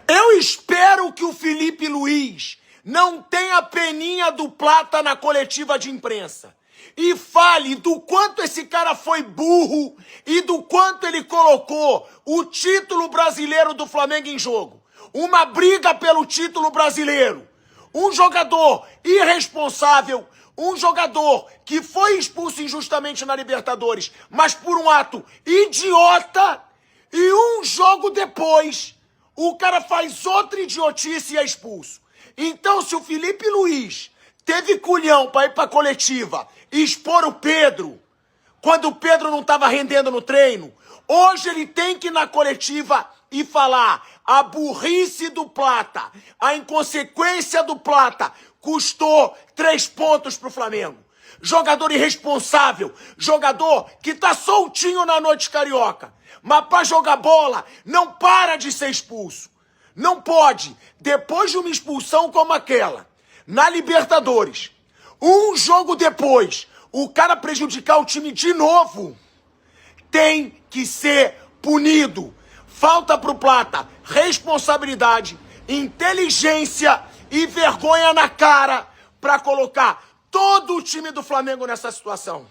Eu espero que o Felipe Luiz não tenha peninha do Plata na coletiva de imprensa e fale do quanto esse cara foi burro e do quanto ele colocou o título brasileiro do Flamengo em jogo. Uma briga pelo título brasileiro. Um jogador irresponsável, um jogador que foi expulso injustamente na Libertadores, mas por um ato idiota, e um jogo depois o cara faz outra idiotice e é expulso. Então, se o Felipe Luiz teve culhão para ir para a coletiva e expor o Pedro, quando o Pedro não estava rendendo no treino, hoje ele tem que ir na coletiva e falar: a burrice do Plata, a inconsequência do Plata custou 3 pontos pro Flamengo. Jogador irresponsável, jogador que tá soltinho na noite carioca, mas pra jogar bola não para de ser expulso. Não pode, depois de uma expulsão como aquela, na Libertadores, um jogo depois, o cara prejudicar o time de novo, tem que ser punido. Falta pro Plata responsabilidade, inteligência e vergonha na cara pra colocar todo o time do Flamengo nessa situação.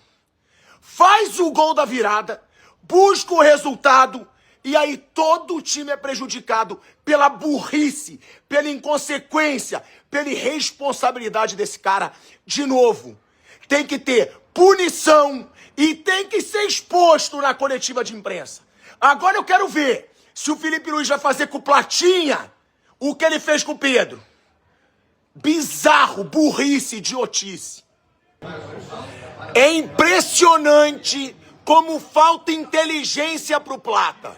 Faz o gol da virada, busca o resultado e aí todo o time é prejudicado pela burrice, pela inconsequência, pela irresponsabilidade desse cara. De novo, tem que ter punição e tem que ser exposto na coletiva de imprensa. Agora eu quero ver se o Felipe Luiz vai fazer com o Platinha o que ele fez com o Pedro. Bizarro, burrice, idiotice. É impressionante como falta inteligência pro Plata.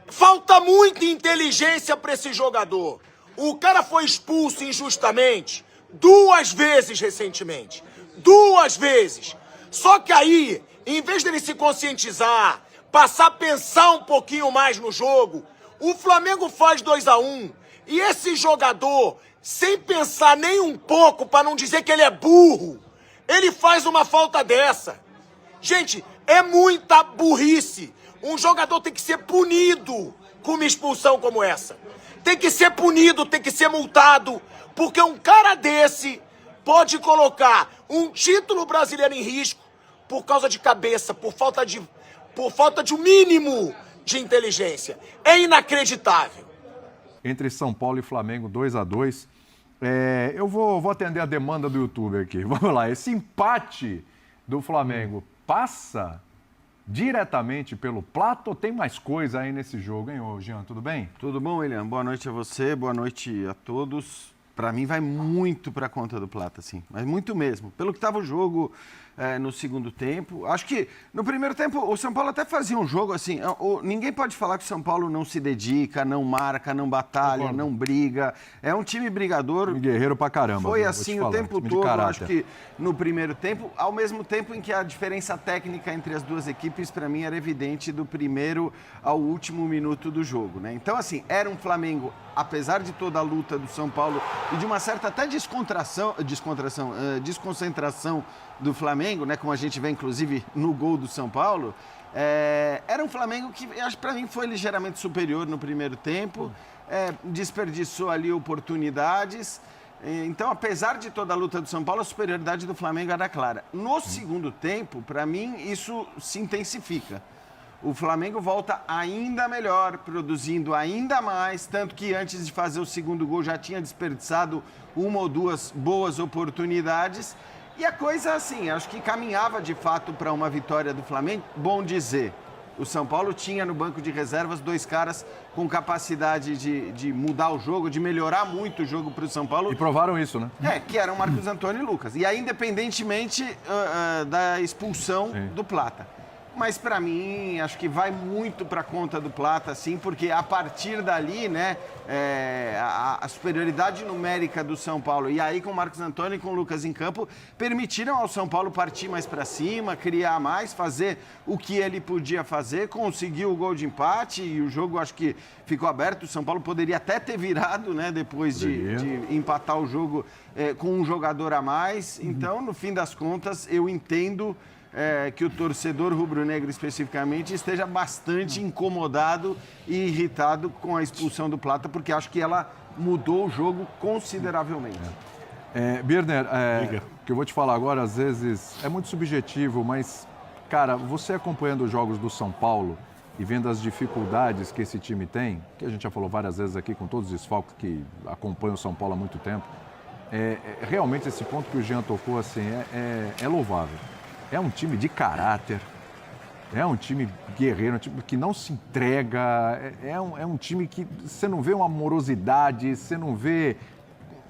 Falta muita inteligência para esse jogador. O cara foi expulso injustamente 2 vezes recentemente. 2 vezes. Só que aí, em vez dele se conscientizar, passar a pensar um pouquinho mais no jogo, o Flamengo faz 2-1. E esse jogador, sem pensar nem um pouco, para não dizer que ele é burro, ele faz uma falta dessa. Gente, é muita burrice. Um jogador tem que ser punido com uma expulsão como essa. Tem que ser punido, tem que ser multado, porque um cara desse pode colocar um título brasileiro em risco por causa de cabeça, por falta de um mínimo de inteligência. É inacreditável. Entre São Paulo e Flamengo, 2-2. Eu vou atender a demanda do YouTube aqui. Vamos lá. Esse empate do Flamengo passa diretamente pelo Plata ou tem mais coisa aí nesse jogo, hein, ô Jean? Tudo bem? Tudo bom, William? Boa noite a você, boa noite a todos. Para mim vai muito para a conta do Plata, sim, mas muito mesmo. Pelo que estava o jogo no segundo tempo, acho que no primeiro tempo o São Paulo até fazia um jogo assim, ninguém pode falar que o São Paulo não se dedica, não marca, não batalha, não briga. É um time brigador. Um guerreiro pra caramba. Foi assim o tempo todo, acho que no primeiro tempo, ao mesmo tempo em que a diferença técnica entre as duas equipes, para mim, era evidente do primeiro ao último minuto do jogo, né? Então, assim, era um Flamengo, apesar de toda a luta do São Paulo e de uma certa até desconcentração do Flamengo, né, como a gente vê inclusive no gol do São Paulo, era um Flamengo que, acho para mim, foi ligeiramente superior no primeiro tempo, desperdiçou ali oportunidades. Então, apesar de toda a luta do São Paulo, a superioridade do Flamengo era clara. No segundo tempo, para mim, isso se intensifica. O Flamengo volta ainda melhor, produzindo ainda mais, tanto que antes de fazer o segundo gol já tinha desperdiçado 1 ou 2 boas oportunidades. E a coisa, assim, acho que caminhava de fato para uma vitória do Flamengo. Bom dizer, o São Paulo tinha no banco de reservas 2 caras com capacidade de mudar o jogo, de melhorar muito o jogo para o São Paulo. E provaram isso, né? Que eram Marcos Antônio e Lucas. E aí, independentemente da expulsão do Plata. Mas, para mim, acho que vai muito para a conta do Plata, sim, porque a partir dali, né, a superioridade numérica do São Paulo, e aí com o Marcos Antônio e com o Lucas em campo, permitiram ao São Paulo partir mais para cima, criar mais, fazer o que ele podia fazer, conseguiu o gol de empate e o jogo, acho que ficou aberto. O São Paulo poderia até ter virado, né, depois de empatar o jogo com um jogador a mais. Então, no fim das contas, eu entendo que o torcedor rubro-negro especificamente esteja bastante incomodado e irritado com a expulsão do Plata, porque acho que ela mudou o jogo consideravelmente. Birner, o que eu vou te falar agora, às vezes, é muito subjetivo, mas, cara, você acompanhando os jogos do São Paulo e vendo as dificuldades que esse time tem, que a gente já falou várias vezes aqui com todos os desfalques que acompanham o São Paulo há muito tempo, realmente esse ponto que o Jean tocou, assim, é louvável. É um time de caráter, é um time guerreiro, um time que não se entrega, é um time que você não vê uma amorosidade, você não vê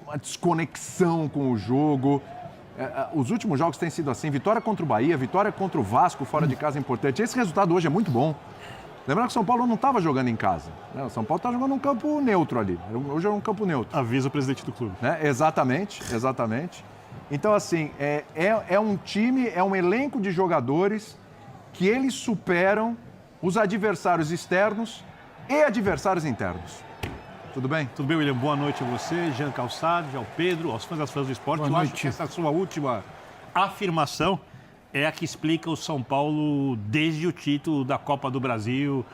uma desconexão com o jogo. Os últimos jogos têm sido assim, vitória contra o Bahia, vitória contra o Vasco, fora de casa é importante. Esse resultado hoje é muito bom. Lembrando que o São Paulo não estava jogando em casa, né? O São Paulo está jogando num campo neutro ali, hoje é um campo neutro. Avisa o presidente do clube. Né? Exatamente. Então, assim, é um time, é um elenco de jogadores que eles superam os adversários externos e adversários internos. Tudo bem? Tudo bem, William? Boa noite a você, Jean Calçado, ao Pedro, aos fãs das fãs do esporte. Boa Eu noite. acho que essa sua última afirmação é a que explica o São Paulo desde o título da Copa do Brasil,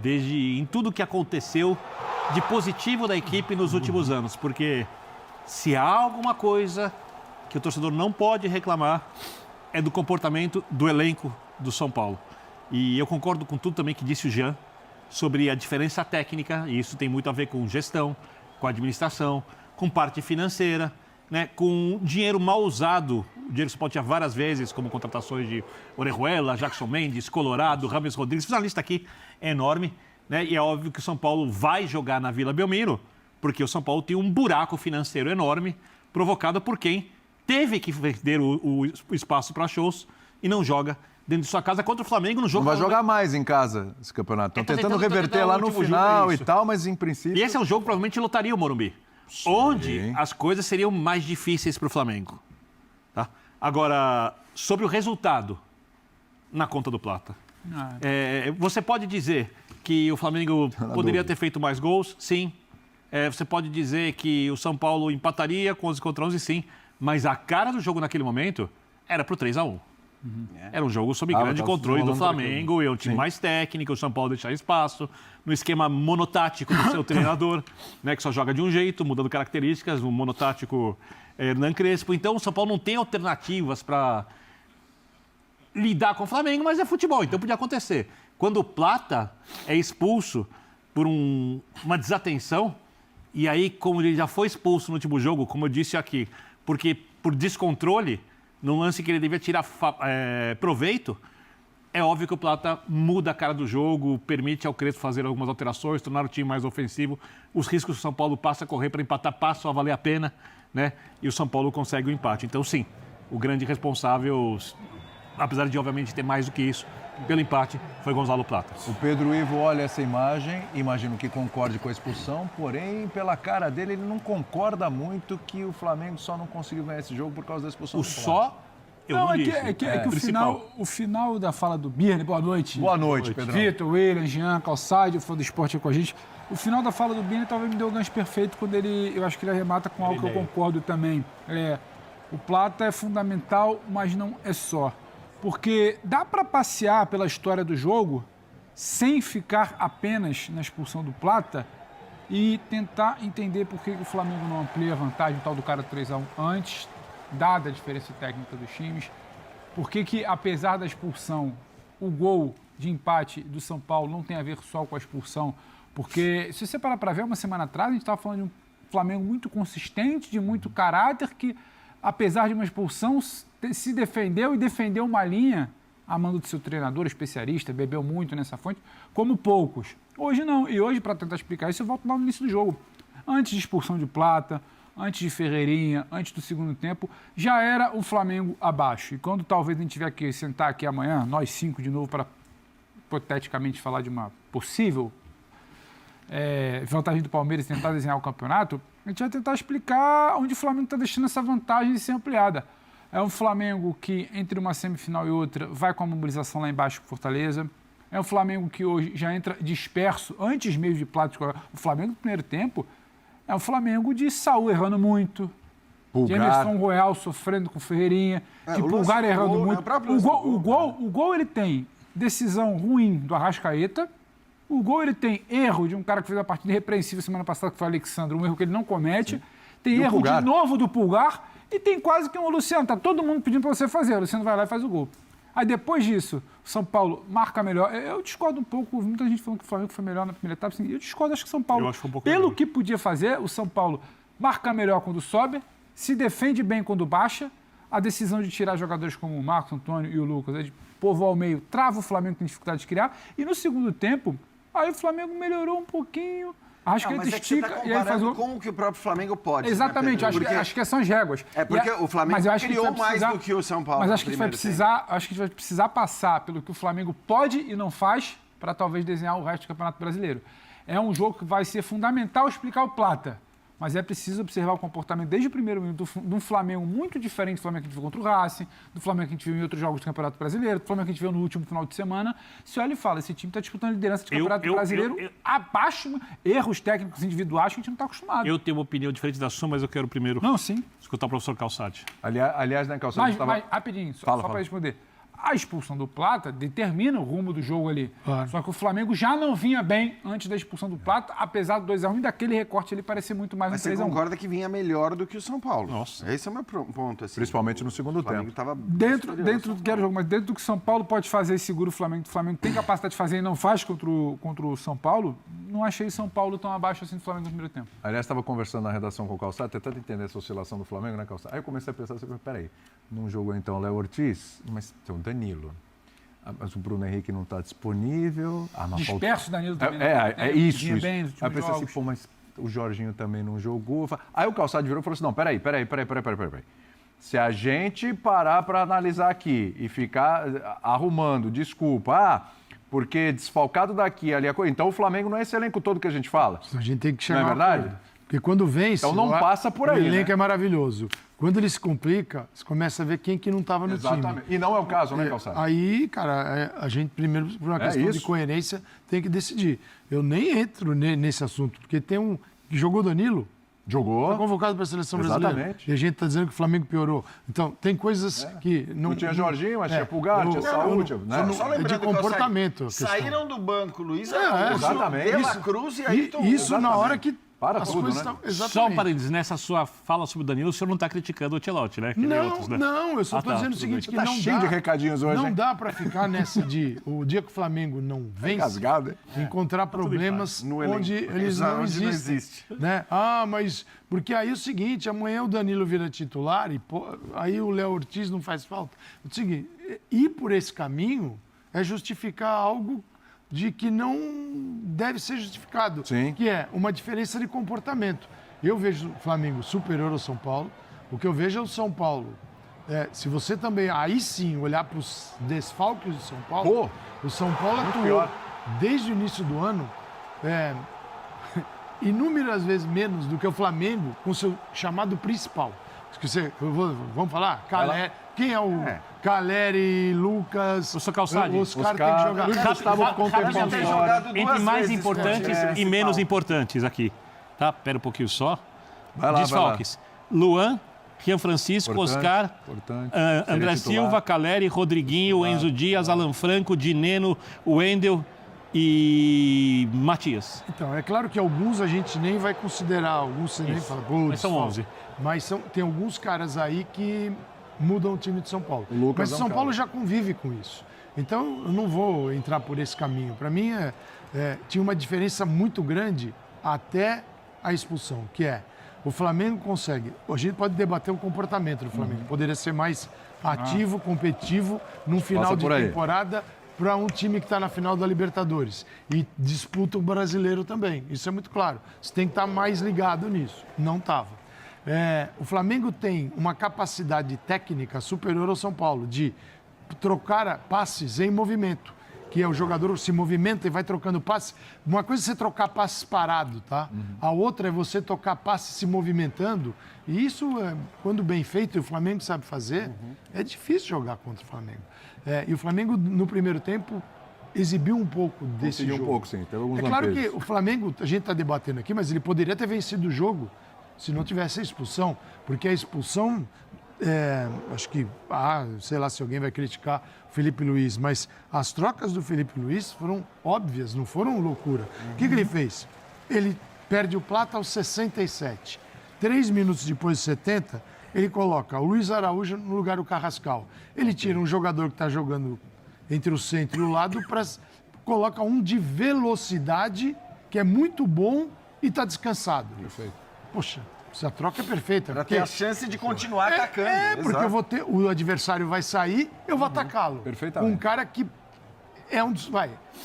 em tudo que aconteceu de positivo da equipe nos últimos anos. Porque se há alguma coisa que o torcedor não pode reclamar, é do comportamento do elenco do São Paulo. E eu concordo com tudo também que disse o Jean sobre a diferença técnica, e isso tem muito a ver com gestão, com administração, com parte financeira, né, com dinheiro mal usado. O dinheiro que o São Paulo tinha várias vezes, como contratações de Orejuela, Jackson Mendes, Colorado, Rames Rodrigues. Fiz uma lista aqui enorme, né, e é óbvio que o São Paulo vai jogar na Vila Belmiro, porque o São Paulo tem um buraco financeiro enorme, provocado por quem teve que vender o espaço para shows e não joga dentro de sua casa contra o Flamengo no jogo. Não vai jogar mais em casa esse campeonato. Estão tentando reverter lá no final e tal, mas em princípio... E esse é um jogo que provavelmente lotaria o Morumbi. Sim. Onde as coisas seriam mais difíceis para o Flamengo. Tá? Agora, sobre o resultado na conta do Plata. Você pode dizer que o Flamengo poderia ter feito mais gols? Sim. Você pode dizer que o São Paulo empataria com 11 contra 11? Sim. Mas a cara do jogo naquele momento era pro 3-1. Era um jogo sob grande controle do Flamengo, é um time mais técnico, o São Paulo deixar espaço, no esquema monotático do seu treinador, né, que só joga de um jeito, mudando características, o monotático Hernan Crespo. Então o São Paulo não tem alternativas para lidar com o Flamengo, mas é futebol, então podia acontecer. Quando o Plata é expulso por uma desatenção, e aí como ele já foi expulso no último jogo, como eu disse aqui, porque por descontrole, num lance que ele devia tirar proveito, é óbvio que o Plata muda a cara do jogo, permite ao Crespo fazer algumas alterações, tornar o time mais ofensivo. Os riscos que o São Paulo passa a correr para empatar passam a valer a pena, né? E o São Paulo consegue o empate. Então, sim, o grande responsável, apesar de, obviamente, ter mais do que isso, pelo empate, foi Gonzalo Plata. O Pedro Ivo olha essa imagem, imagino que concorde com a expulsão, porém, pela cara dele, ele não concorda muito que o Flamengo só não conseguiu ganhar esse jogo por causa da expulsão do Plata. Só, eu não disse. É que o final da fala do Birner, boa noite. Boa noite, Pedro. Vitor, William, Jean, Calçado, fã do esporte aqui com a gente. O final da fala do Birner talvez me deu o gancho perfeito quando eu acho que ele arremata com algo que eu concordo também. O Plata é fundamental, mas não é só. Porque dá para passear pela história do jogo sem ficar apenas na expulsão do Plata e tentar entender por que o Flamengo não amplia a vantagem, o tal do cara 3-1 antes, dada a diferença técnica dos times. Por que, apesar da expulsão, o gol de empate do São Paulo não tem a ver só com a expulsão? Porque, se você parar para ver, uma semana atrás, a gente estava falando de um Flamengo muito consistente, de muito caráter, que, apesar de uma expulsão, se defendeu e defendeu uma linha a mando do seu treinador, especialista, bebeu muito nessa fonte, como poucos. Hoje não. E hoje, para tentar explicar isso, eu volto lá no início do jogo. Antes de expulsão de Plata, antes de Ferreirinha, antes do segundo tempo, já era o Flamengo abaixo. E quando talvez a gente tiver que sentar aqui amanhã, nós 5 de novo, para hipoteticamente falar de uma possível vantagem do Palmeiras e tentar desenhar o campeonato, a gente vai tentar explicar onde o Flamengo está deixando essa vantagem de ser ampliada. É um Flamengo que, entre uma semifinal e outra, vai com a mobilização lá embaixo com Fortaleza. É um Flamengo que hoje já entra disperso, antes mesmo de Plata. O Flamengo do primeiro tempo é um Flamengo de Saúl errando muito, Pulgar. Emerson Royal sofrendo com o Ferreirinha, de o Pulgar lance do errando gol, né? muito. O próprio lance do gol, O gol ele tem decisão ruim do Arrascaeta. O gol ele tem erro de um cara que fez uma partida irrepreensível semana passada, que foi o Alexandre, um erro que ele não comete. Sim. Tem erro Pulgar. de novo do Pulgar. E tem quase que um Luciano. Tá todo mundo pedindo para você fazer. O Luciano vai lá e faz o gol. Aí depois disso, o São Paulo marca melhor. Eu discordo um pouco, muita gente falando que o Flamengo foi melhor na primeira etapa. Assim, eu discordo, acho que o São Paulo, pelo que podia fazer, o São Paulo marca melhor quando sobe, se defende bem quando baixa. A decisão de tirar jogadores como o Marcos Antônio e o Lucas, de povoar o meio, trava o Flamengo, tem dificuldade de criar. E no segundo tempo, aí o Flamengo melhorou um pouquinho. Acho que ele estica e aí faz o... com o que o próprio Flamengo pode. Exatamente, né, acho que são as réguas. É porque o Flamengo criou mais do que o São Paulo. Mas acho que a gente vai precisar passar pelo que o Flamengo pode e não faz para talvez desenhar o resto do Campeonato Brasileiro. É um jogo que vai ser fundamental explicar o Plata. Mas é preciso observar o comportamento desde o primeiro minuto de um Flamengo muito diferente do Flamengo que a gente viu contra o Racing, do Flamengo que a gente viu em outros jogos do Campeonato Brasileiro, do Flamengo que a gente viu no último final de semana. Se olha e fala, esse time está disputando a liderança de Campeonato Brasileiro abaixo, erros técnicos individuais que a gente não está acostumado. Eu tenho uma opinião diferente da sua, mas eu quero primeiro escutar o professor Calçade. Aliás, né, Calçade? Mas rapidinho, só para responder. A expulsão do Plata determina o rumo do jogo ali. Claro. Só que o Flamengo já não vinha bem antes da expulsão do Plata, apesar do 2-1 e daquele recorte ali parecer muito mais Mas um 3-1. você concorda que vinha melhor do que o São Paulo? Nossa. Esse é o meu ponto. Assim. Principalmente no segundo tempo. Dentro do que era o jogo, mas dentro do que o São Paulo pode fazer e segura o Flamengo tem capacidade de fazer e não faz contra o São Paulo, não achei o São Paulo tão abaixo assim do Flamengo no primeiro tempo. Aliás, estava conversando na redação com o Calçado, tentando entender essa oscilação do Flamengo, né, Calçado? Aí eu comecei a pensar assim, peraí, não jogou então o Léo Ortiz, mas tem o Danilo. Mas o Bruno Henrique não está disponível. Disperso, Danilo também. É isso. Bem aí eu pensei assim, pô, mas o Jorginho também não jogou. Aí o Calçado virou e falou assim, não, peraí. Se a gente parar para analisar aqui e ficar arrumando desculpa, porque desfalcado daqui, ali a coisa, então o Flamengo não é esse elenco todo que a gente fala. A gente tem que chegar. Não é verdade? Porque quando vence, então não passa por aí. O elenco né? é maravilhoso. Quando ele se complica, você começa a ver quem que não estava no time. E não é o caso, né, Calçado? Aí, cara, a gente primeiro, por uma questão de coerência, tem que decidir. Eu nem entro nesse assunto, porque tem um que jogou Danilo. Jogou. Foi convocado para a seleção brasileira. E a gente está dizendo que o Flamengo piorou. Então, tem coisas que não... Não tinha Jorginho, mas tinha Pulgar, tinha Saúde. Só lembrando de comportamento. Saíram do banco, Luiz exatamente. De La Cruz e aí isso na hora que para tudo, né? Só um parênteses, nessa sua fala sobre o Danilo, o senhor não está criticando o Ancelotti, né? Não, eu só estou dizendo o seguinte, que não dá... cheio de recadinhos hoje, não dá para ficar nessa de o dia que o Flamengo não vence, encontrar problemas onde eles não existem. Né? Mas porque aí é o seguinte, amanhã o Danilo vira titular e aí o Léo Ortiz não faz falta. O seguinte, ir por esse caminho é justificar algo de que não deve ser justificado, que é uma diferença de comportamento. Eu vejo o Flamengo superior ao São Paulo, o que eu vejo é o São Paulo. Se você também, aí sim, olhar para os desfalques do São Paulo, o São Paulo atuou desde o início do ano inúmeras vezes menos do que o Flamengo com seu chamado principal. Vamos falar? Quem é o Caleri, Lucas? O seu Calçade. Os caras têm que jogar. Gustavo Contemporâneo. Entre mais importantes e menos importantes aqui. Tá? Pera um pouquinho só. Desfalques. Luan, Rian Francisco, Oscar, André Silva, Caleri, Rodriguinho, Enzo Dias, Alan Franco, Dineno, Wendel e Matias. Então, é claro que alguns a gente nem vai considerar, alguns você nem fala, mas são 11. Mas tem alguns caras aí que mudam o time de São Paulo. Mas o São Paulo já convive com isso. Então, eu não vou entrar por esse caminho. Para mim, tinha uma diferença muito grande até a expulsão, que é o Flamengo consegue... A gente pode debater o comportamento do Flamengo. Poderia ser mais ativo, competitivo, num final de temporada para um time que está na final da Libertadores. E disputa o brasileiro também. Isso é muito claro. Você tem que estar mais ligado nisso. Não estava. O Flamengo tem uma capacidade técnica superior ao São Paulo de trocar passes em movimento, que é o jogador se movimenta e vai trocando passes. Uma coisa é você trocar passes parado, tá? A outra é você tocar passes se movimentando. E isso, quando bem feito, e o Flamengo sabe fazer, é difícil jogar contra o Flamengo. E o Flamengo, no primeiro tempo, exibiu um pouco desse jogo. Um pouco, sim. Teve alguns claro que o Flamengo, a gente está debatendo aqui, mas ele poderia ter vencido o jogo se não tivesse a expulsão, porque a expulsão, acho que, sei lá se alguém vai criticar o Felipe Luiz, mas as trocas do Felipe Luiz foram óbvias, não foram loucura. O que ele fez? Ele perde o Plata aos 67. 3 minutos depois de 70, ele coloca o Luiz Araújo no lugar do Carrascal. Ele tira um jogador que está jogando entre o centro e o lado, coloca um de velocidade, que é muito bom e está descansado. Perfeito. Poxa, essa troca é perfeita. Para ter a chance de continuar atacando. Porque o adversário vai sair, eu vou atacá-lo. Perfeitamente. Um cara que é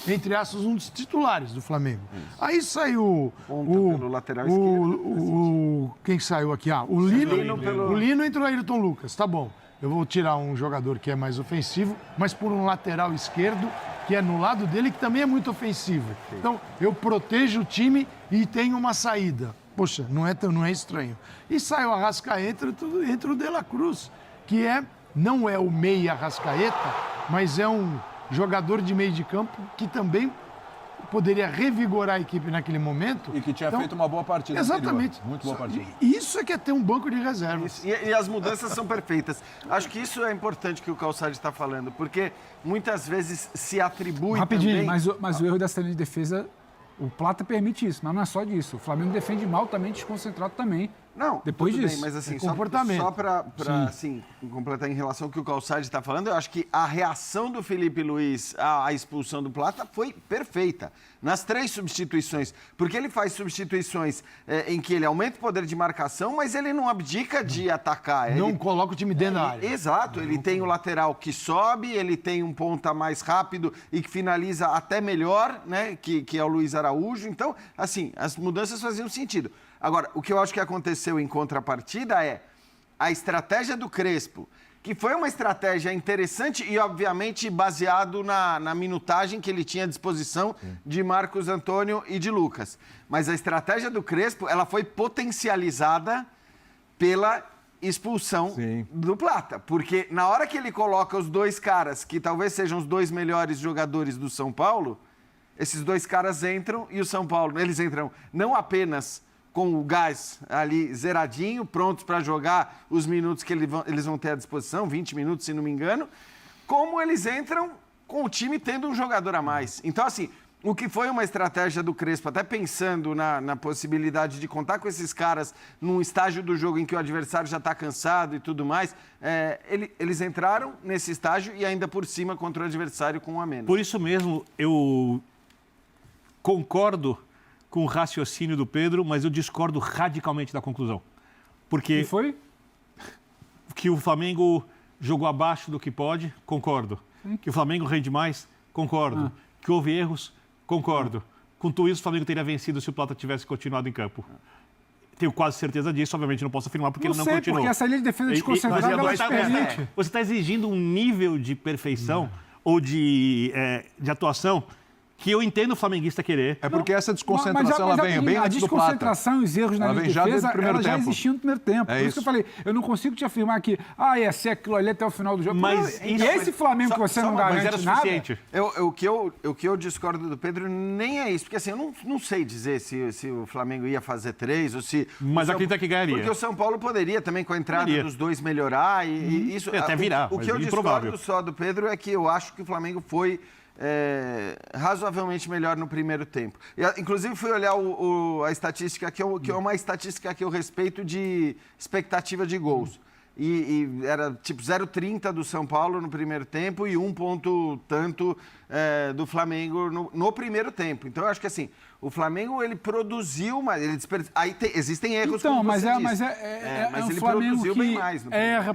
entre aspas, um dos titulares do Flamengo. Isso. Aí saiu pelo lateral esquerdo. Quem saiu aqui? O Lino. O Lino entrou o Ayrton Lucas, tá bom. Eu vou tirar um jogador que é mais ofensivo, mas por um lateral esquerdo, que é no lado dele, que também é muito ofensivo. Sim. Então, eu protejo o time e tenho uma saída. Poxa, não é estranho. E sai o Arrascaeta, entra o De La Cruz, que não é o meia Arrascaeta, mas é um jogador de meio de campo que também poderia revigorar a equipe naquele momento. E que tinha feito uma boa partida. Exatamente. Anterior. Muito boa partida. Isso é que é ter um banco de reservas. E as mudanças são perfeitas. Acho que isso é importante que o Calçade está falando, porque muitas vezes se atribui Rapidinho, também... mas o erro dessa linha de defesa, o Plata permite isso, mas não é só disso. O Flamengo defende mal também, desconcentrado também. Não, depois tudo disso. bem, mas assim, comportamento. Só para assim, completar em relação ao que o Calçade está falando, eu acho que a reação do Felipe Luiz à expulsão do Plata foi perfeita. Nas 3 substituições. Porque ele faz substituições em que ele aumenta o poder de marcação, mas ele não abdica de atacar. Não coloca o time dentro da área. Exato, ele tem o lateral que sobe, ele tem um ponta mais rápido e que finaliza até melhor, né? Que é o Luiz Araújo. Então, assim, as mudanças faziam sentido. Agora, o que eu acho que aconteceu em contrapartida é a estratégia do Crespo, que foi uma estratégia interessante e, obviamente, baseado na minutagem que ele tinha à disposição de Marcos Antônio e de Lucas. Mas a estratégia do Crespo, ela foi potencializada pela expulsão do Plata. Porque na hora que ele coloca os 2 caras, que talvez sejam os 2 melhores jogadores do São Paulo, esses 2 caras entram e o São Paulo, eles entram não apenas com o gás ali zeradinho, prontos para jogar os minutos que eles vão ter à disposição, 20 minutos, se não me engano, como eles entram com o time tendo um jogador a mais. Então, assim, o que foi uma estratégia do Crespo, até pensando na possibilidade de contar com esses caras num estágio do jogo em que o adversário já está cansado e tudo mais, eles entraram nesse estágio e ainda por cima contra o adversário com um a menos. Por isso mesmo, eu concordo com o raciocínio do Pedro, mas eu discordo radicalmente da conclusão. Porque... E foi? Que o Flamengo jogou abaixo do que pode, concordo. Sim. Que o Flamengo rende mais, concordo. Que houve erros, concordo. Com tudo isso, o Flamengo teria vencido se o Plata tivesse continuado em campo. Tenho quase certeza disso, obviamente não posso afirmar porque ele não continuou. Porque essa linha de defesa desconcentrada ela permite. Você está exigindo um nível de perfeição ou de atuação que eu entendo o flamenguista querer. É porque essa desconcentração ela vem bem antes do Plata. A desconcentração e os erros na linha de defesa, ela já existiam no primeiro tempo. Por isso que eu falei, eu não consigo te afirmar que ia ser aquilo ali até o final do jogo. Mas esse Flamengo que você não garante nada... O que eu discordo do Pedro nem é isso, porque assim, eu não sei dizer se o Flamengo ia fazer 3 ou se... Mas acredita que ganharia. Porque o São Paulo poderia também, com a entrada dos 2, melhorar e isso... Até virar, o que eu discordo só do Pedro é que eu acho que o Flamengo foi... razoavelmente melhor no primeiro tempo. Inclusive, fui olhar a estatística, que é uma estatística que eu respeito de expectativa de gols. E era tipo 0,30 do São Paulo no primeiro tempo e 1 ponto tanto do Flamengo no primeiro tempo. Então, eu acho que assim, o Flamengo ele produziu, mas ele existem erros, então, como você disse. mas mas um ele Flamengo produziu que bem mais no primeiro tempo.